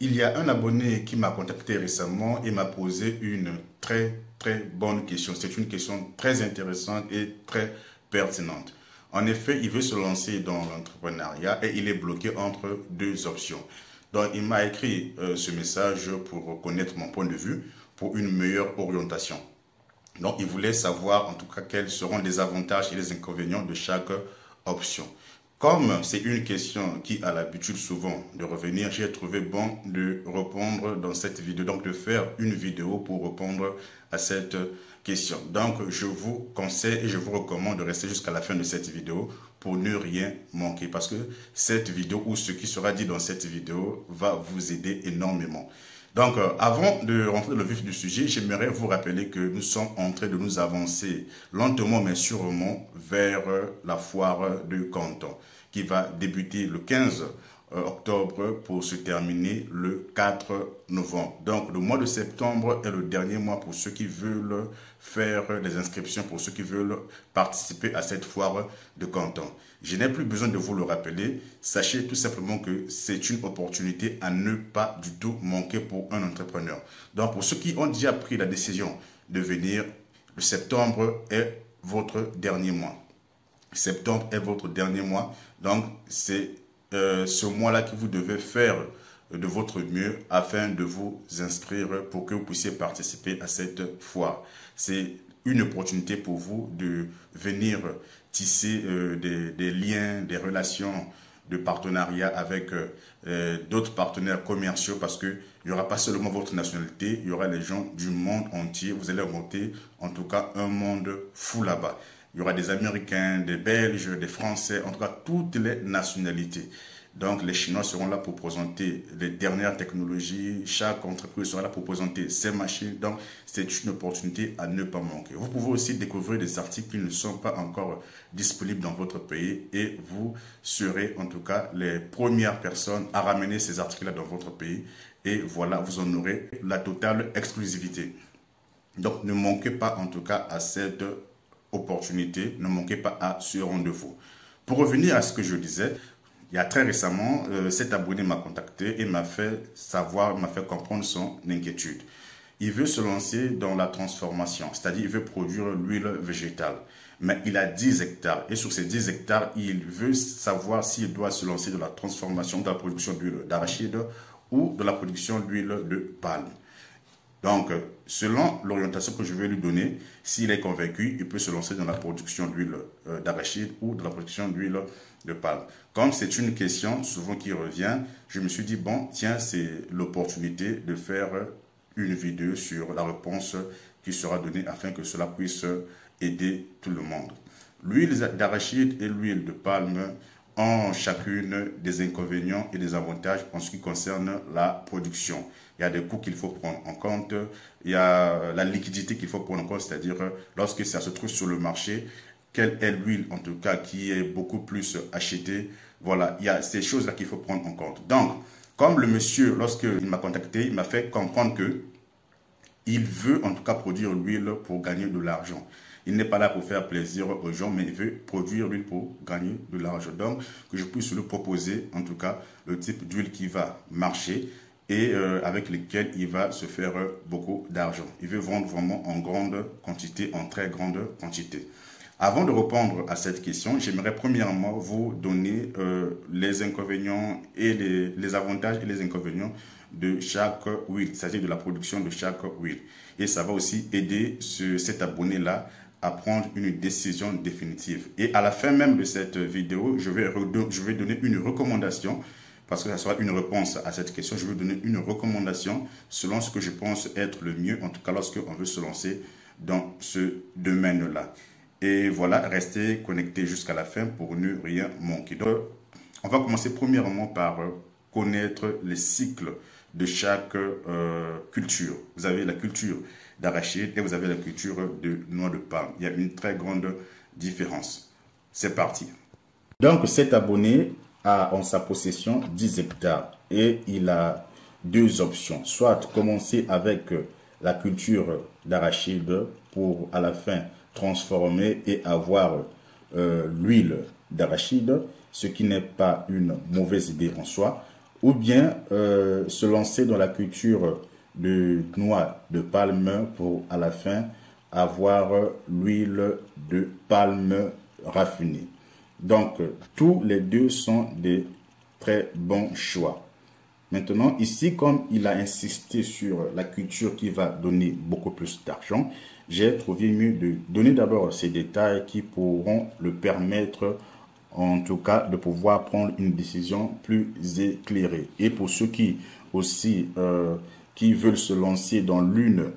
Il y a un abonné qui m'a contacté récemment et m'a posé une très bonne question. C'est une question très intéressante et très pertinente. En effet, il veut se lancer dans l'entrepreneuriat et il est bloqué entre deux options. Donc, il m'a écrit ce message pour connaître mon point de vue, pour une meilleure orientation. Donc, il voulait savoir en tout cas quels seront les avantages et les inconvénients de chaque option. Comme c'est une question qui a l'habitude souvent de revenir, j'ai trouvé bon de répondre dans cette vidéo, donc de faire une vidéo pour répondre à cette question. Donc, je vous conseille et je vous recommande de rester jusqu'à la fin de cette vidéo pour ne rien manquer parce que cette vidéo ou ce qui sera dit dans cette vidéo va vous aider énormément. Donc, avant de rentrer dans le vif du sujet, j'aimerais vous rappeler que nous sommes en train de nous avancer lentement mais sûrement vers la foire de Canton qui va débuter le 15 octobre pour se terminer le 4 novembre. Donc, le mois de septembre est le dernier mois pour ceux qui veulent faire des inscriptions, pour ceux qui veulent participer à cette foire de Canton. Je n'ai plus besoin de vous le rappeler. Sachez tout simplement que c'est une opportunité à ne pas du tout manquer pour un entrepreneur. Donc, pour ceux qui ont déjà pris la décision de venir, le septembre est votre dernier mois. Septembre est votre dernier mois. Donc, c'est ce mois-là que vous devez faire de votre mieux afin de vous inscrire pour que vous puissiez participer à cette foire. C'est une opportunité pour vous de venir tisser des liens, des relations de partenariat avec d'autres partenaires commerciaux parce qu'il n'y aura pas seulement votre nationalité, il y aura les gens du monde entier. Vous allez monter en tout cas un monde fou là-bas. Il y aura des Américains, des Belges, des Français, en tout cas toutes les nationalités. Donc les Chinois seront là pour présenter les dernières technologies. Chaque entreprise sera là pour présenter ses machines. Donc c'est une opportunité à ne pas manquer. Vous pouvez aussi découvrir des articles qui ne sont pas encore disponibles dans votre pays et vous serez en tout cas les premières personnes à ramener ces articles-là dans votre pays. Et voilà, vous en aurez la totale exclusivité. Donc ne manquez pas en tout cas à cette opportunité, ne manquez pas à ce rendez-vous. Pour revenir à ce que je disais, il y a très récemment, cet abonné m'a contacté et m'a fait savoir, m'a fait comprendre son inquiétude. Il veut se lancer dans la transformation, c'est-à-dire il veut produire l'huile végétale. Mais il a 10 hectares et sur ces 10 hectares, il veut savoir s'il doit se lancer dans la transformation de la production d'huile d'arachide ou de la production d'huile de palme. Donc, selon l'orientation que je vais lui donner, s'il est convaincu, il peut se lancer dans la production d'huile d'arachide ou de la production d'huile de palme. Comme c'est une question souvent qui revient, je me suis dit, bon, tiens, c'est l'opportunité de faire une vidéo sur la réponse qui sera donnée afin que cela puisse aider tout le monde. L'huile d'arachide et l'huile de palme ont chacune des inconvénients et des avantages en ce qui concerne la production. Il y a des coûts qu'il faut prendre en compte, il y a la liquidité qu'il faut prendre en compte, c'est-à-dire lorsque ça se trouve sur le marché, quelle est l'huile en tout cas qui est beaucoup plus achetée. Voilà, il y a ces choses-là qu'il faut prendre en compte. Donc, comme le monsieur, lorsqu'il m'a contacté, il m'a fait comprendre que il veut en tout cas produire l'huile pour gagner de l'argent. Il n'est pas là pour faire plaisir aux gens, mais il veut produire l'huile pour gagner de l'argent. Donc, que je puisse lui proposer, en tout cas, le type d'huile qui va marcher et avec lequel il va se faire beaucoup d'argent. Il veut vendre vraiment en grande quantité, en très grande quantité. Avant de répondre à cette question, j'aimerais premièrement vous donner les inconvénients et les avantages et les inconvénients de chaque huile, c'est-à-dire de la production de chaque huile. Et ça va aussi aider cet abonné-là à prendre une décision définitive. Et à la fin même de cette vidéo, je vais donner une recommandation, parce que ça sera une réponse à cette question. Je vais donner une recommandation selon ce que je pense être le mieux, en tout cas lorsqu'on veut se lancer dans ce domaine-là. Et voilà, restez connectés jusqu'à la fin pour ne rien manquer. Donc, on va commencer premièrement par connaître les cycles de chaque culture. Vous avez la culture d'arachide et vous avez la culture de noix de palme. Il y a une très grande différence. C'est parti. Donc, cet abonné a en sa possession 10 hectares et il a deux options. Soit commencer avec la culture d'arachide pour à la fin transformer et avoir l'huile d'arachide, ce qui n'est pas une mauvaise idée en soi. ou bien se lancer dans la culture de noix de palme pour à la fin avoir l'huile de palme raffinée. Donc, tous les deux sont des très bons choix. Maintenant, ici, comme il a insisté sur la culture qui va donner beaucoup plus d'argent, j'ai trouvé mieux de donner d'abord ces détails qui pourront le permettre, en tout cas, de pouvoir prendre une décision plus éclairée. Et pour ceux qui aussi qui veulent se lancer dans l'une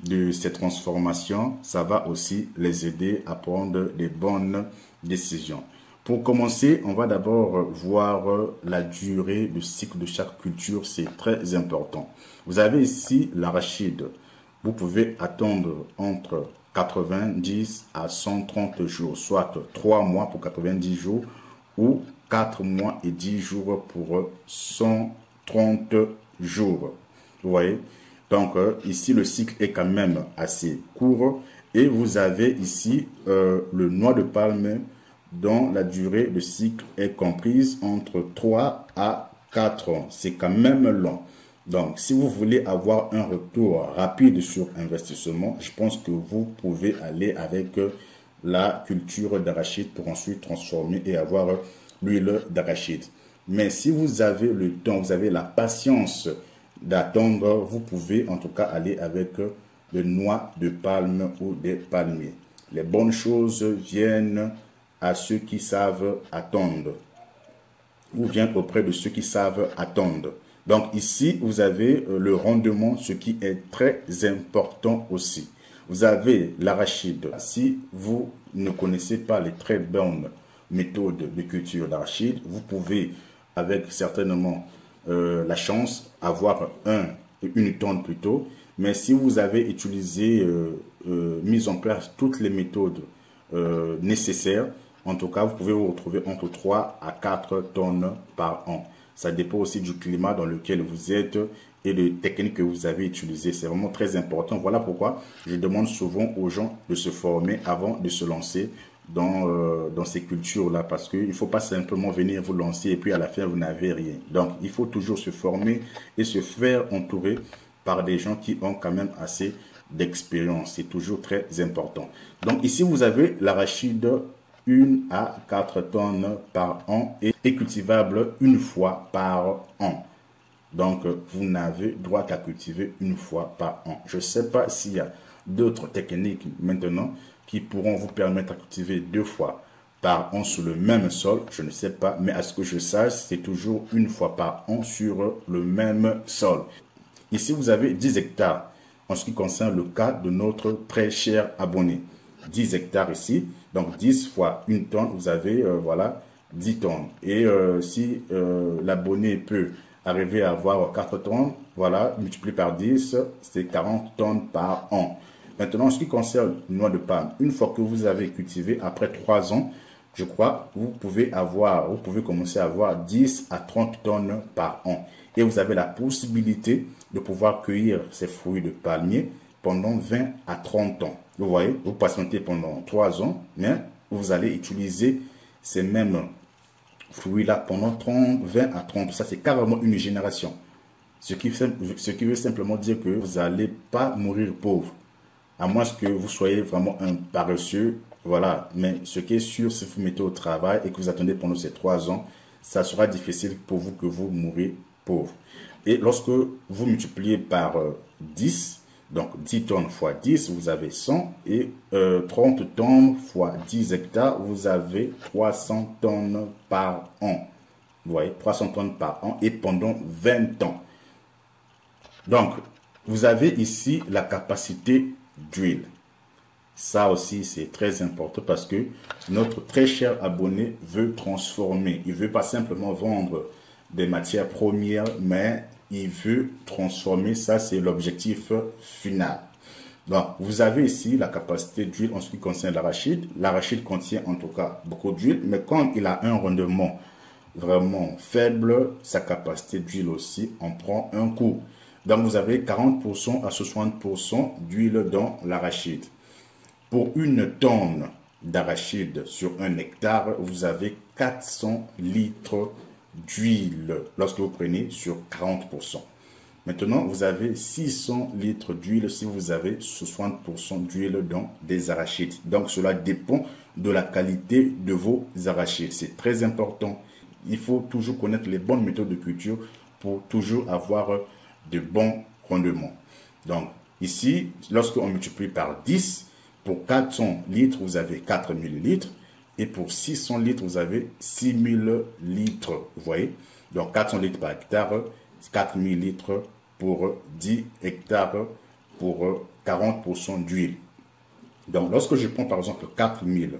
de ces transformations, ça va aussi les aider à prendre des bonnes décisions. Pour commencer, on va d'abord voir la durée de cycle de chaque culture, c'est très important. Vous avez ici l'arachide. Vous pouvez attendre entre 90 à 130 jours, soit 3 mois pour 90 jours ou 4 mois et 10 jours pour 130 jours. Vous voyez? Donc ici, le cycle est quand même assez court et vous avez ici le noix de palme dont la durée de cycle est comprise entre 3 à 4 ans. C'est quand même long. Donc, si vous voulez avoir un retour rapide sur investissement, je pense que vous pouvez aller avec la culture d'arachide pour ensuite transformer et avoir l'huile d'arachide. Mais si vous avez le temps, vous avez la patience d'attendre, vous pouvez en tout cas aller avec le noix de palme ou des palmiers. Les bonnes choses viennent à ceux qui savent attendre, ou viennent auprès de ceux qui savent attendre. Donc ici, vous avez le rendement, ce qui est très important aussi. Vous avez l'arachide. Si vous ne connaissez pas les très bonnes méthodes de culture d'arachide, vous pouvez, avec certainement la chance, avoir une tonne plutôt. Mais si vous avez utilisé, mis en place toutes les méthodes nécessaires, en tout cas, vous pouvez vous retrouver entre 3 à 4 tonnes par an. Ça dépend aussi du climat dans lequel vous êtes et des techniques que vous avez utilisées. C'est vraiment très important. Voilà pourquoi je demande souvent aux gens de se former avant de se lancer dans ces cultures-là. Parce qu'il ne faut pas simplement venir vous lancer et puis à la fin, vous n'avez rien. Donc, il faut toujours se former et se faire entourer par des gens qui ont quand même assez d'expérience. C'est toujours très important. Donc, ici, vous avez l'arachide 1 à 4 tonnes par an et cultivable une fois par an. Donc, vous n'avez droit qu'à cultiver une fois par an. Je ne sais pas s'il y a d'autres techniques maintenant qui pourront vous permettre de cultiver 2 fois par an sur le même sol. Je ne sais pas, mais à ce que je sache, c'est toujours une fois par an sur le même sol. Ici, vous avez 10 hectares en ce qui concerne le cas de notre très cher abonné. 10 hectares ici, donc 10 fois 1 tonne, vous avez voilà 10 tonnes. Et si l'abonné peut arriver à avoir 4 tonnes, voilà, multiplié par 10, c'est 40 tonnes par an. Maintenant, en ce qui concerne une noix de palme, une fois que vous avez cultivé, après 3 ans, je crois, vous pouvez commencer à avoir 10 à 30 tonnes par an. Et vous avez la possibilité de pouvoir cueillir ces fruits de palmier pendant 20 à 30 ans. Vous voyez, vous patientez pendant 3 ans, mais vous allez utiliser ces mêmes fruits-là pendant 20 à 30. Ça, c'est carrément une génération. Ce qui veut simplement dire que vous n'allez pas mourir pauvre. À moins que vous soyez vraiment un paresseux. Voilà. Mais ce qui est sûr, si vous mettez au travail et que vous attendez pendant ces 3 ans, ça sera difficile pour vous que vous mourrez pauvre. Et lorsque vous multipliez par 10, donc 10 tonnes fois 10, vous avez 100. Et 30 tonnes fois 10 hectares, vous avez 300 tonnes par an. Vous voyez, 300 tonnes par an et pendant 20 ans. Donc, vous avez ici la capacité d'huile. Ça aussi, c'est très important parce que notre très cher abonné veut transformer. Il ne veut pas simplement vendre des matières premières, mais il veut transformer. Ça, c'est l'objectif final. Donc, vous avez ici la capacité d'huile en ce qui concerne l'arachide. L'arachide contient en tout cas beaucoup d'huile, mais quand il a un rendement vraiment faible, sa capacité d'huile aussi en prend un coup. Donc, vous avez 40% à 60% d'huile dans l'arachide. Pour 1 tonne d'arachide sur 1 hectare, vous avez 400 litres d'huile lorsque vous prenez sur 40%. Maintenant, vous avez 600 litres d'huile si vous avez 60% d'huile dans des arachides. Donc, cela dépend de la qualité de vos arachides. C'est très important. Il faut toujours connaître les bonnes méthodes de culture pour toujours avoir de bons rendements. Donc, ici, lorsqu'on multiplie par 10, pour 400 litres, vous avez 4000 litres. Et pour 600 litres, vous avez 6000 litres. Vous voyez? Donc, 400 litres par hectare, 4000 litres pour 10 hectares pour 40% d'huile. Donc, lorsque je prends par exemple 4000,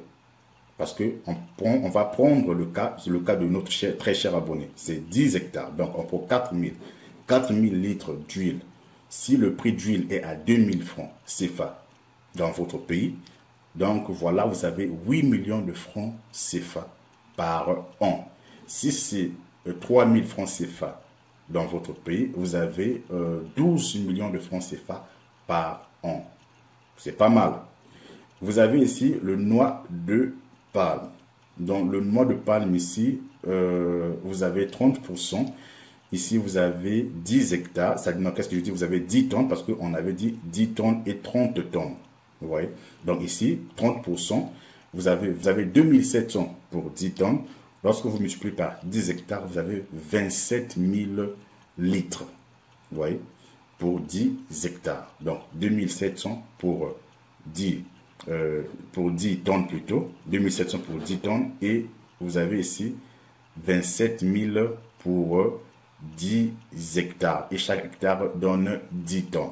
parce qu'on va prendre le cas de notre très cher abonné, c'est 10 hectares. Donc, on prend 4000 litres d'huile. Si le prix d'huile est à 2000 francs CFA dans votre pays, donc voilà, vous avez 8 millions de francs CFA par an. Si c'est 3000 francs CFA dans votre pays, vous avez 12 millions de francs CFA par an. C'est pas mal. Vous avez ici le noix de palme. Donc le noix de palme ici, vous avez 30%. Ici, vous avez 10 hectares. Ça dit, qu'est-ce que je dis? Vous avez 10 tonnes parce qu'on avait dit 10 tonnes et 30 tonnes. Vous voyez? Donc ici, 30%. Vous avez 2700 pour 10 tonnes. Lorsque vous multipliez par 10 hectares, vous avez 27 000 litres. Vous voyez? Pour 10 hectares. Donc 2700 pour 10 tonnes plutôt. 2700 pour 10 tonnes. Et vous avez ici 27 000 pour 10 hectares. Et chaque hectare donne 10 tonnes.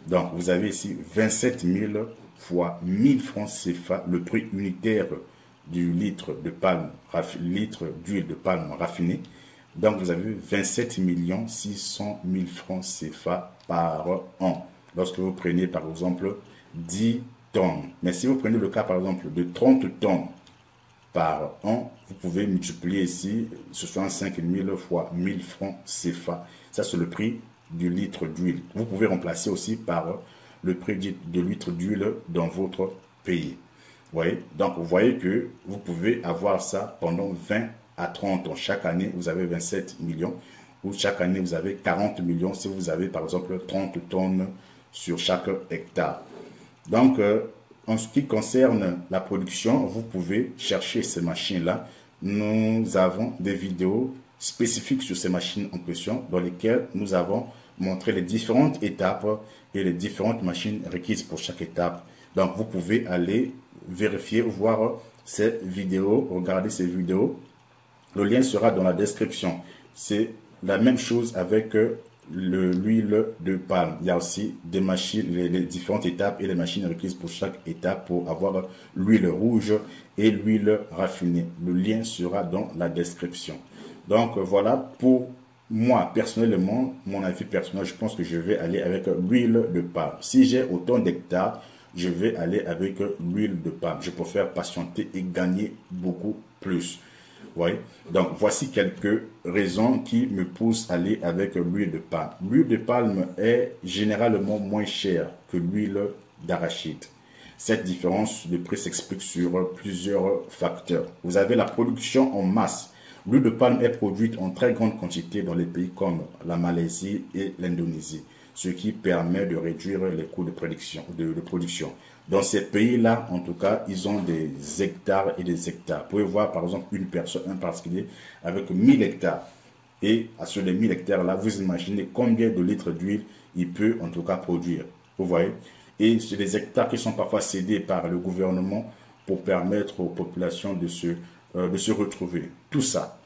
Donc, vous avez ici 27 000 fois 1000 francs CFA, le prix unitaire du litre d'huile de palme raffinée. Donc, vous avez 27 600 000 francs CFA par an. Lorsque vous prenez, par exemple, 10 tonnes. Mais si vous prenez le cas, par exemple, de 30 tonnes par an, vous pouvez multiplier ici 65 000 fois 1000 francs CFA. Ça, c'est le prix du litre d'huile. Vous pouvez remplacer aussi par le prix de litre d'huile dans votre pays. Vous voyez? Donc, vous voyez que vous pouvez avoir ça pendant 20 à 30 ans. Chaque année, vous avez 27 millions ou chaque année, vous avez 40 millions si vous avez, par exemple, 30 tonnes sur chaque hectare. Donc, en ce qui concerne la production, vous pouvez chercher ces machines-là. Nous avons des vidéos spécifiques sur ces machines en question dans lesquelles nous avons montré les différentes étapes et les différentes machines requises pour chaque étape. Donc, vous pouvez aller vérifier, voir ces vidéos, regarder ces vidéos. Le lien sera dans la description. C'est la même chose avec l'huile de palme. Il y a aussi des machines, les différentes étapes et les machines requises pour chaque étape pour avoir l'huile rouge et l'huile raffinée. Le lien sera dans la description. Donc voilà, pour moi personnellement, mon avis personnel, je pense que je vais aller avec l'huile de palme. Si j'ai autant d'hectares, je vais aller avec l'huile de palme. Je préfère patienter et gagner beaucoup plus. Oui. Donc, voici quelques raisons qui me poussent à aller avec l'huile de palme. L'huile de palme est généralement moins chère que l'huile d'arachide. Cette différence de prix s'explique sur plusieurs facteurs. Vous avez la production en masse. L'huile de palme est produite en très grande quantité dans les pays comme la Malaisie et l'Indonésie, ce qui permet de réduire les coûts de production. Dans ces pays-là, en tout cas, ils ont des hectares et des hectares. Vous pouvez voir, par exemple, un particulier avec 1000 hectares. Et sur les 1000 hectares-là, vous imaginez combien de litres d'huile il peut, en tout cas, produire. Vous voyez? Et c'est des hectares qui sont parfois cédés par le gouvernement pour permettre aux populations de se retrouver. Tout ça.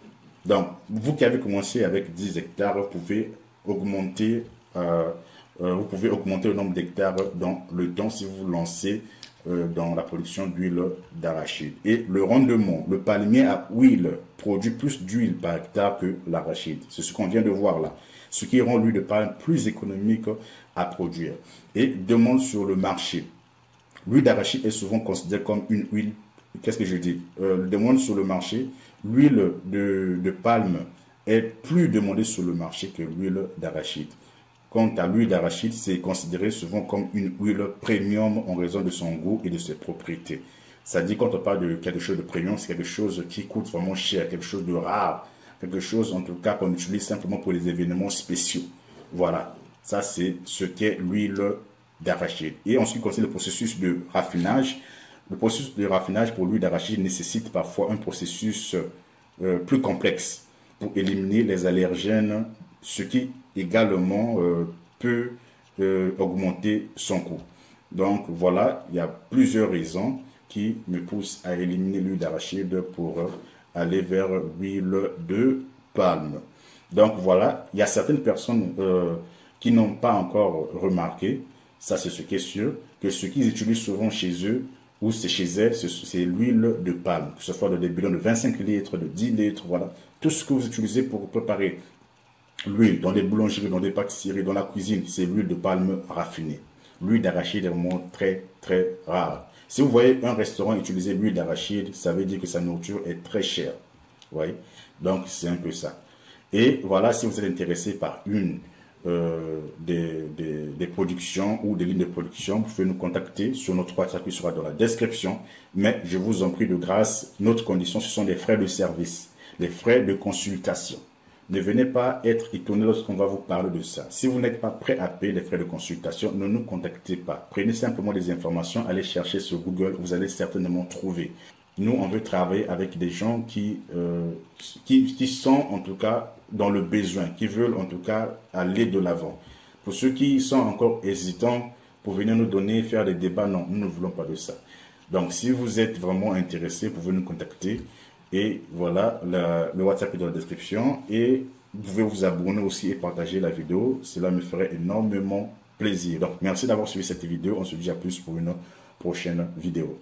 Donc, vous qui avez commencé avec 10 hectares, vous pouvez augmenter le nombre d'hectares dans le temps si vous vous lancez dans la production d'huile d'arachide. Et le rendement, le palmier à huile produit plus d'huile par hectare que l'arachide. C'est ce qu'on vient de voir là. Ce qui rend l'huile de palme plus économique à produire. Et demande sur le marché. L'huile d'arachide est souvent considérée comme une huile. Qu'est-ce que je dis? Demande sur le marché. L'huile de palme est plus demandée sur le marché que l'huile d'arachide. Quant à l'huile d'arachide, c'est considéré souvent comme une huile premium en raison de son goût et de ses propriétés. Ça dit quand on parle de quelque chose de premium, c'est quelque chose qui coûte vraiment cher, quelque chose de rare quelque chose en tout cas qu'on utilise simplement pour les événements spéciaux. Voilà, ça c'est ce qu'est l'huile d'arachide. Et en ce qui concerne le processus de raffinage, le processus de raffinage pour l'huile d'arachide nécessite parfois un processus plus complexe pour éliminer les allergènes, ce qui également peut augmenter son coût. Donc voilà, il y a plusieurs raisons qui me poussent à éliminer l'huile d'arachide pour aller vers l'huile de palme. Donc voilà, il y a certaines personnes qui n'ont pas encore remarqué, ça c'est ce qui est sûr, que ce qu'ils utilisent souvent chez eux ou c'est chez elles, c'est l'huile de palme, que ce soit dans des bidons de 25 litres, de 10 litres, voilà. Tout ce que vous utilisez pour préparer l'huile dans des boulangeries, dans des pâtisseries, dans la cuisine, c'est l'huile de palme raffinée. L'huile d'arachide est vraiment très, très rare. Si vous voyez un restaurant utiliser l'huile d'arachide, ça veut dire que sa nourriture est très chère. Vous voyez? Donc, c'est un peu ça. Et voilà, si vous êtes intéressé par une des productions ou des lignes de production, vous pouvez nous contacter sur notre WhatsApp qui sera dans la description. Mais je vous en prie de grâce, notre condition, ce sont les frais de service, les frais de consultation. Ne venez pas être étonné lorsqu'on va vous parler de ça. Si vous n'êtes pas prêt à payer les frais de consultation, ne nous contactez pas. Prenez simplement des informations, allez chercher sur Google, vous allez certainement trouver. Nous, on veut travailler avec des gens qui sont en tout cas dans le besoin, qui veulent en tout cas aller de l'avant. Pour ceux qui sont encore hésitants pour venir nous donner, faire des débats, non, nous ne voulons pas de ça. Donc, si vous êtes vraiment intéressé, vous pouvez nous contacter. Et voilà, le WhatsApp est dans la description. Et vous pouvez vous abonner aussi et partager la vidéo. Cela me ferait énormément plaisir. Donc, merci d'avoir suivi cette vidéo. On se dit à plus pour une prochaine vidéo.